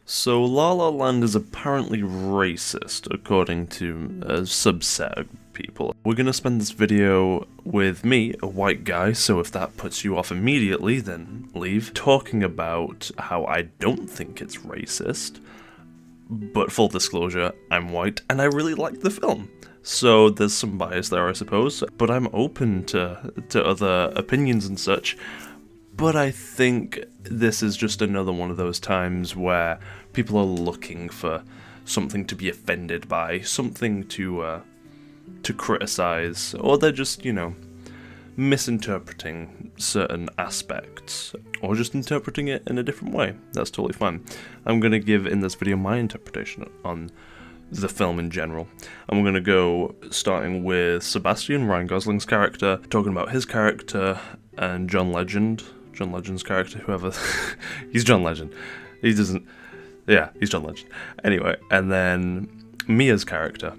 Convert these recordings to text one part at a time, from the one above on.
So La La Land is apparently racist, according to a subset of people. We're gonna spend this video with me, a white guy, so if that puts you off immediately, then leave, talking about how I don't think it's racist, but full disclosure, I'm white, and I really like the film. So there's some bias there, I suppose, but I'm open to other opinions and such. But I think this is just another one of those times where people are looking for something to be offended by, something to criticize, or they're just, misinterpreting certain aspects, or just interpreting it in a different way. That's totally fine. I'm going to give in this video my interpretation on the film in general. And we're going to go starting with Sebastian, Ryan Gosling's character, talking about his character, and John Legend's character, whoever. He's John Legend. He's John Legend. Anyway, and then Mia's character.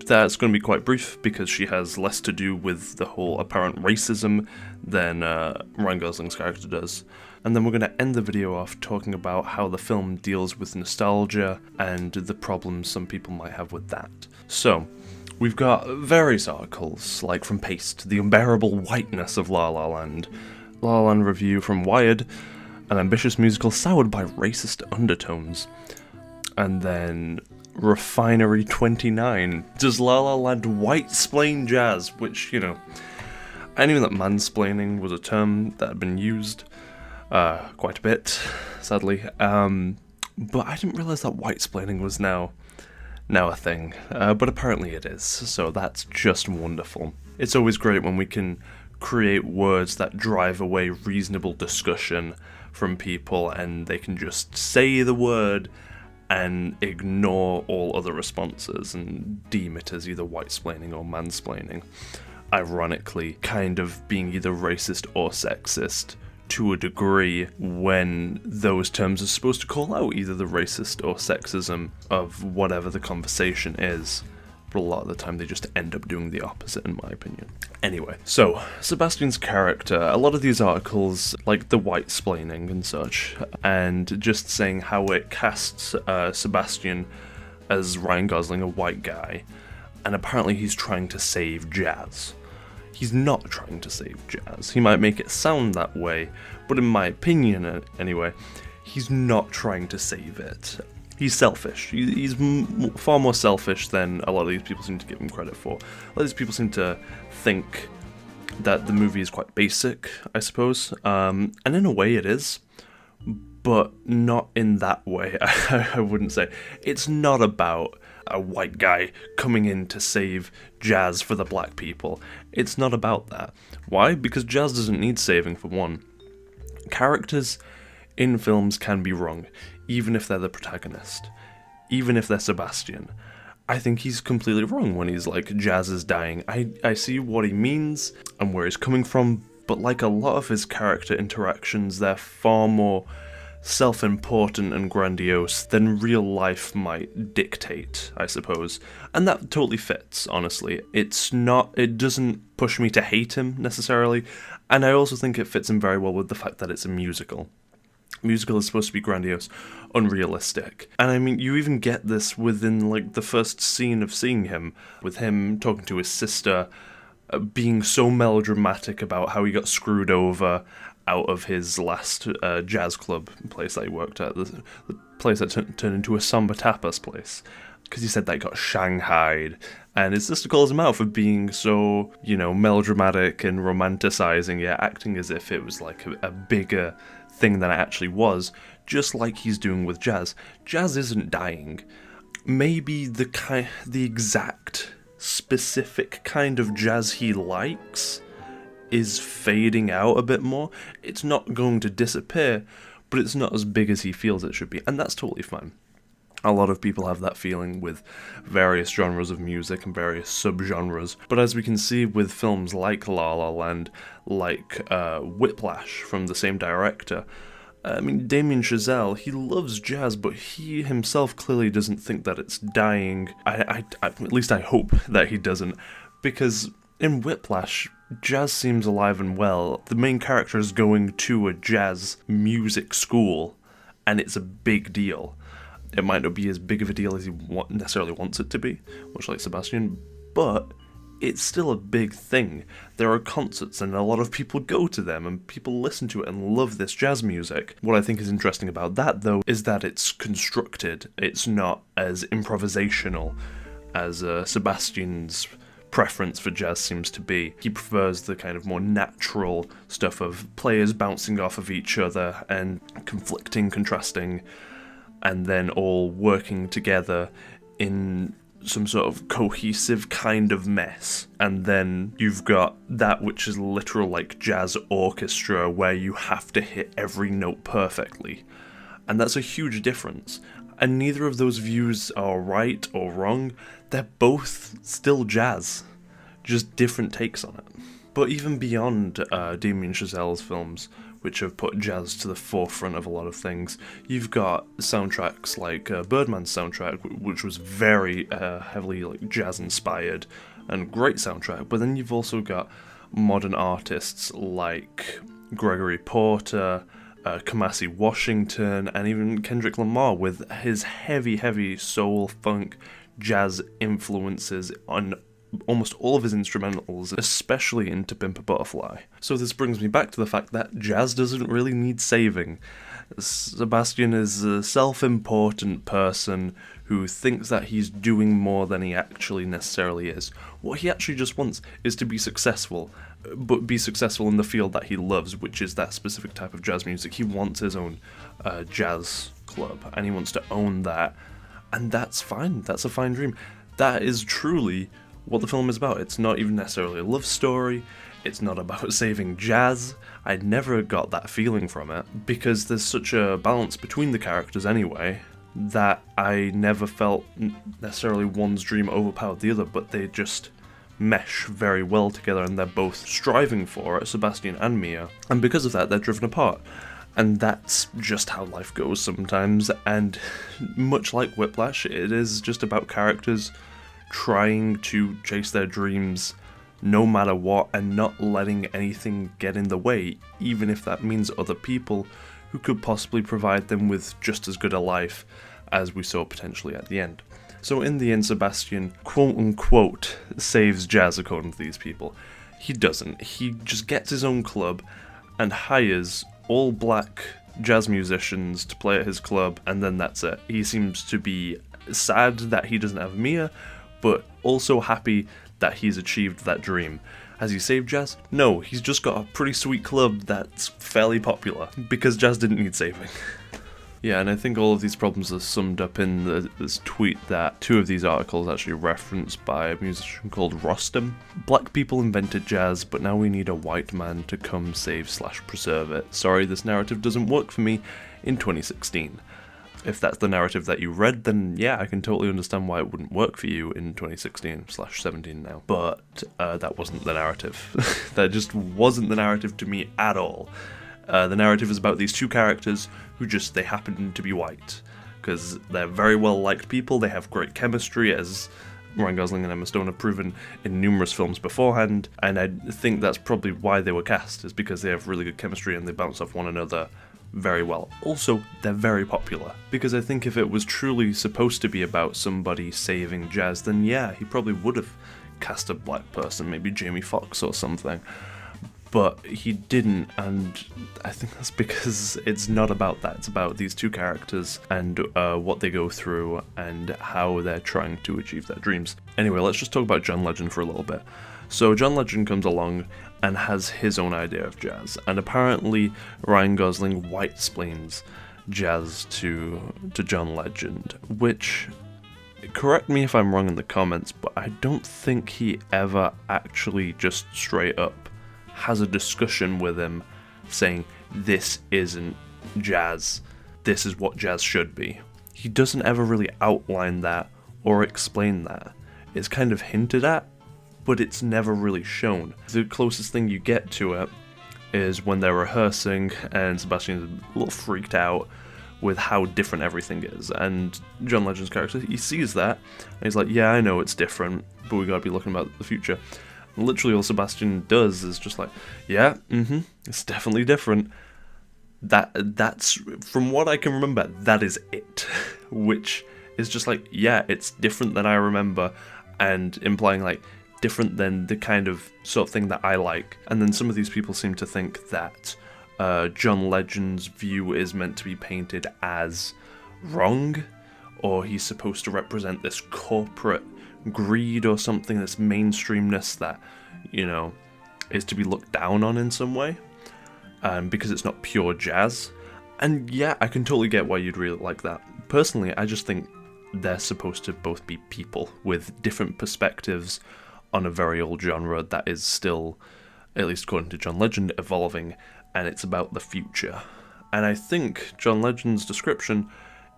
That's going to be quite brief because she has less to do with the whole apparent racism than Ryan Gosling's character does. And then we're going to end the video off talking about how the film deals with nostalgia and the problems some people might have with that. So, we've got various articles, like from Paste, The Unbearable Whiteness of La La Land, La La Land review from Wired, an ambitious musical soured by racist undertones. And then Refinery 29, does La La Land white-splain jazz? Which, I knew that mansplaining was a term that had been used quite a bit, sadly. But I didn't realise that white-splaining was now a thing. But apparently it is, so that's just wonderful. It's always great when we can create words that drive away reasonable discussion from people and they can just say the word and ignore all other responses and deem it as either white-splaining or mansplaining. Ironically, kind of being either racist or sexist to a degree when those terms are supposed to call out either the racist or sexism of whatever the conversation is. But a lot of the time they just end up doing the opposite, in my opinion. Anyway, so Sebastian's character, a lot of these articles, like the white-splaining and such, and just saying how it casts Sebastian as Ryan Gosling, a white guy, and apparently he's trying to save jazz. He's not trying to save jazz. He might make it sound that way, but in my opinion, anyway, he's not trying to save it. He's selfish. He's far more selfish than a lot of these people seem to give him credit for. A lot of these people seem to think that the movie is quite basic, I suppose. And in a way it is, but not in that way, I wouldn't say. It's not about a white guy coming in to save jazz for the black people. It's not about that. Why? Because jazz doesn't need saving, for one. Characters in films can be wrong, even if they're the protagonist, even if they're Sebastian. I think he's completely wrong when he's like, jazz is dying. I see what he means and where he's coming from, but like a lot of his character interactions, they're far more self-important and grandiose than real life might dictate, I suppose. And that totally fits, honestly. It doesn't push me to hate him, necessarily, and I also think it fits him very well with the fact that it's a musical. Musical is supposed to be grandiose, unrealistic. And I mean, you even get this within, like, the first scene of seeing him, with him talking to his sister, being so melodramatic about how he got screwed over out of his last jazz club place that he worked at, the place that turned into a samba tapas place. Because he said that he got shanghaied, and his sister calls him out for being so, melodramatic and romanticizing it, acting as if it was like a bigger thing than it actually was, just like he's doing with jazz. Jazz isn't dying. Maybe the exact specific kind of jazz he likes is fading out a bit more. It's not going to disappear, but it's not as big as he feels it should be, and that's totally fine. A lot of people have that feeling with various genres of music and various subgenres, but as we can see with films like La La Land, like Whiplash from the same director, I mean, Damien Chazelle, he loves jazz, but he himself clearly doesn't think that it's dying. At least I hope that he doesn't, because in Whiplash, jazz seems alive and well. The main character is going to a jazz music school, and it's a big deal. It might not be as big of a deal as he necessarily wants it to be, much like Sebastian, but it's still a big thing. There are concerts and a lot of people go to them and people listen to it and love this jazz music. What I think is interesting about that, though, is that it's constructed. It's not as improvisational as Sebastian's preference for jazz seems to be. He prefers the kind of more natural stuff of players bouncing off of each other and conflicting, contrasting, and then all working together in some sort of cohesive kind of mess. And then you've got that which is literal like jazz orchestra where you have to hit every note perfectly. And that's a huge difference. And neither of those views are right or wrong. They're both still jazz, just different takes on it. But even beyond Damien Chazelle's films, which have put jazz to the forefront of a lot of things, you've got soundtracks like Birdman's soundtrack, which was very heavily like jazz inspired and great soundtrack. But then you've also got modern artists like Gregory Porter, Kamasi Washington, and even Kendrick Lamar with his heavy soul, funk, jazz influences on almost all of his instrumentals, especially in To Pimp a Butterfly. So this brings me back to the fact that jazz doesn't really need saving. Sebastian is a self-important person who thinks that he's doing more than he actually necessarily is. What he actually just wants is to be successful, but be successful in the field that he loves, which is that specific type of jazz music. He wants his own jazz club, and he wants to own that, and that's fine. That's a fine dream. That is truly what the film is about. It's not even necessarily a love story. It's not about saving jazz. I never got that feeling from it, because there's such a balance between the characters anyway, that I never felt necessarily one's dream overpowered the other, but they just mesh very well together, and they're both striving for it, Sebastian and Mia, and because of that they're driven apart. And that's just how life goes sometimes, and much like Whiplash, it is just about characters trying to chase their dreams no matter what, and not letting anything get in the way, even if that means other people who could possibly provide them with just as good a life as we saw potentially at the end. So in the end, Sebastian quote-unquote saves jazz according to these people. He doesn't. He just gets his own club and hires all black jazz musicians to play at his club, and then that's it. He seems to be sad that he doesn't have Mia, but also happy that he's achieved that dream. Has he saved jazz? No, he's just got a pretty sweet club that's fairly popular, because jazz didn't need saving. Yeah, and I think all of these problems are summed up in this tweet that two of these articles actually referenced by a musician called Rostam. Black people invented jazz, but now we need a white man to come save/preserve it. Sorry, this narrative doesn't work for me in 2016. If that's the narrative that you read, then yeah, I can totally understand why it wouldn't work for you in 2016/17 now. But that wasn't the narrative. That just wasn't the narrative to me at all. The narrative is about these two characters who they happen to be white, because they're very well liked people, they have great chemistry, as Ryan Gosling and Emma Stone have proven in numerous films beforehand, and I think that's probably why they were cast, is because they have really good chemistry and they bounce off one another very well. Also, they're very popular, because I think if it was truly supposed to be about somebody saving jazz, then yeah, he probably would have cast a black person, maybe Jamie Foxx or something. But he didn't, and I think that's because it's not about that. It's about these two characters and what they go through and how they're trying to achieve their dreams. Anyway, let's just talk about John Legend for a little bit. So John Legend comes along and has his own idea of jazz, and apparently Ryan Gosling white-splains jazz to John Legend, which, correct me if I'm wrong in the comments, but I don't think he ever actually just straight up has a discussion with him saying, this isn't jazz, this is what jazz should be. He doesn't ever really outline that or explain that. It's kind of hinted at, but it's never really shown. The closest thing you get to it is when they're rehearsing and Sebastian's a little freaked out with how different everything is, and John Legend's character, he sees that and he's like, yeah, I know it's different, but we gotta be looking about the future. Literally all Sebastian does is just like, yeah, it's definitely different. That's, from what I can remember, that is it. which is just like, yeah, it's different than I remember, and implying like different than the kind of sort of thing that I like. And then some of these people seem to think that John Legend's view is meant to be painted as wrong, or he's supposed to represent this corporate greed or something, this mainstreamness that, you know, is to be looked down on in some way, because it's not pure jazz. And yeah, I can totally get why you'd really like that. Personally, I just think they're supposed to both be people with different perspectives on a very old genre that is still, at least according to John Legend, evolving, and it's about the future. And I think John Legend's description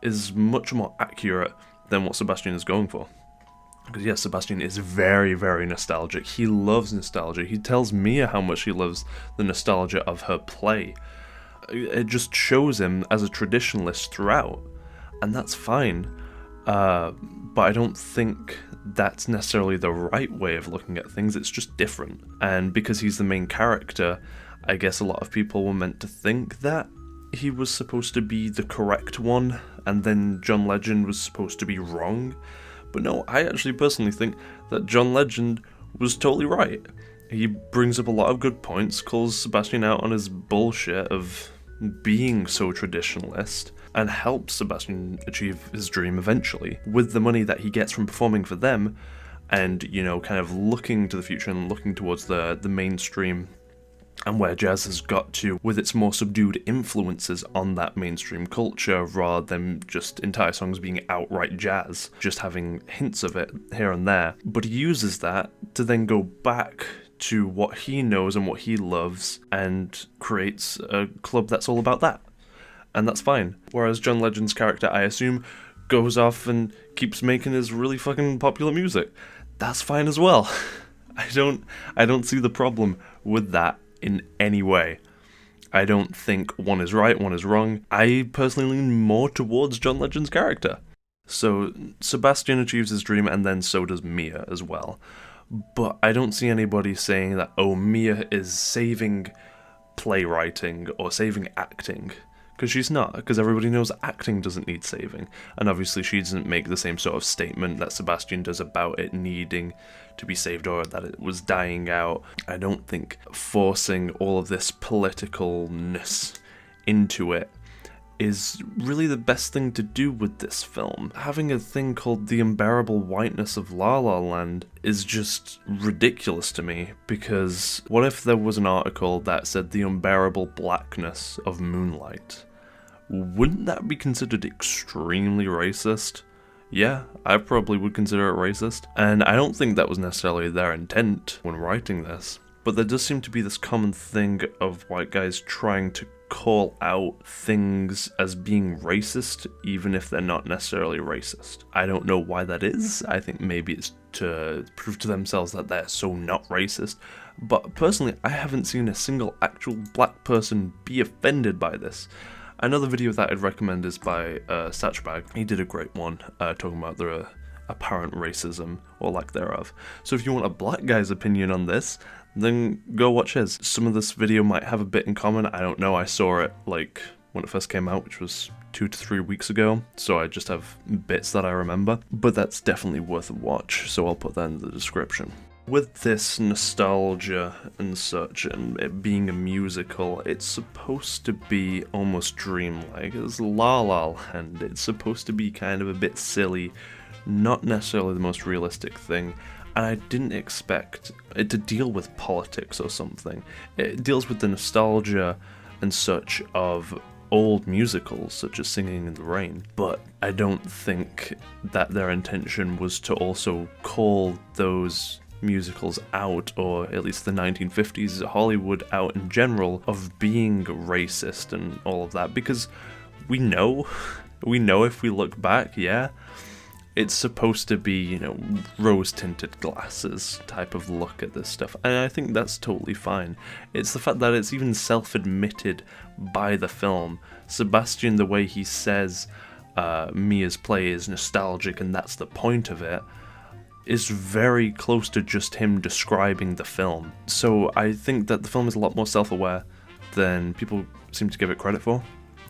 is much more accurate than what Sebastian is going for. Because yes, Sebastian is very, very nostalgic. He loves nostalgia. He tells Mia how much he loves the nostalgia of her play. It just shows him as a traditionalist throughout, and that's fine. But I don't think that's necessarily the right way of looking at things. It's just different. And because he's the main character, I guess a lot of people were meant to think that he was supposed to be the correct one, and then John Legend was supposed to be wrong. But no, I actually personally think that John Legend was totally right. He brings up a lot of good points, calls Sebastian out on his bullshit of being so traditionalist, and helps Sebastian achieve his dream eventually, with the money that he gets from performing for them, and, you know, kind of looking to the future and looking towards the mainstream, and where jazz has got to with its more subdued influences on that mainstream culture, rather than just entire songs being outright jazz, just having hints of it here and there. But he uses that to then go back to what he knows and what he loves, and creates a club that's all about that. And that's fine. Whereas John Legend's character, I assume, goes off and keeps making his really fucking popular music. That's fine as well. I don't see the problem with that in any way. I don't think one is right, one is wrong. I personally lean more towards John Legend's character. So Sebastian achieves his dream, and then so does Mia as well. But I don't see anybody saying that, oh, Mia is saving playwriting or saving acting. Because she's not, because everybody knows acting doesn't need saving. And obviously she doesn't make the same sort of statement that Sebastian does about it needing to be saved or that it was dying out. I don't think forcing all of this politicalness into it is really the best thing to do with this film. Having a thing called The Unbearable Whiteness of La La Land is just ridiculous to me, because what if there was an article that said The Unbearable Blackness of Moonlight? Wouldn't that be considered extremely racist? Yeah, I probably would consider it racist, and I don't think that was necessarily their intent when writing this. But there does seem to be this common thing of white guys trying to call out things as being racist, even if they're not necessarily racist. I don't know why that is. I think maybe it's to prove to themselves that they're so not racist. But personally, I haven't seen a single actual black person be offended by this. Another video that I'd recommend is by Satchbag. He did a great one talking about the apparent racism, or lack thereof. So if you want a black guy's opinion on this, then go watch his. Some of this video might have a bit in common, I don't know. I saw it like when it first came out, which was 2 to 3 weeks ago, so I just have bits that I remember, but that's definitely worth a watch, so I'll put that in the description. With this nostalgia and such, and it being a musical, it's supposed to be almost dreamlike. It's La La Land, it's supposed to be kind of a bit silly, not necessarily the most realistic thing, and I didn't expect it to deal with politics or something. It deals with the nostalgia and such of old musicals, such as Singing in the Rain, but I don't think that their intention was to also call those musicals out, or at least the 1950s Hollywood out in general, of being racist and all of that, because we know if we look back, yeah, it's supposed to be, you know, rose-tinted glasses type of look at this stuff, and I think that's totally fine. It's the fact that it's even self-admitted by the film. Sebastian, the way he says Mia's play is nostalgic and that's the point of it, is very close to just him describing the film. So I think that the film is a lot more self-aware than people seem to give it credit for.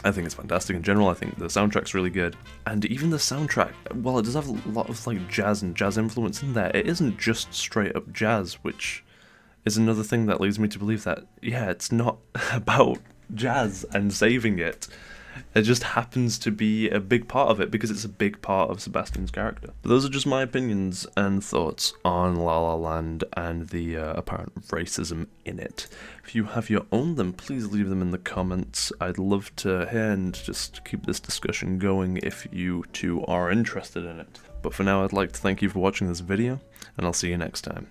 I think it's fantastic in general. I think the soundtrack's really good. And even the soundtrack, while it does have a lot of like jazz and jazz influence in there, it isn't just straight up jazz, which is another thing that leads me to believe that, yeah, it's not about jazz and saving it. It just happens to be a big part of it because it's a big part of Sebastian's character. But those are just my opinions and thoughts on La La Land and the apparent racism in it. If you have your own, then please leave them in the comments. I'd love to hear and just keep this discussion going if you too are interested in it. But for now, I'd like to thank you for watching this video, and I'll see you next time.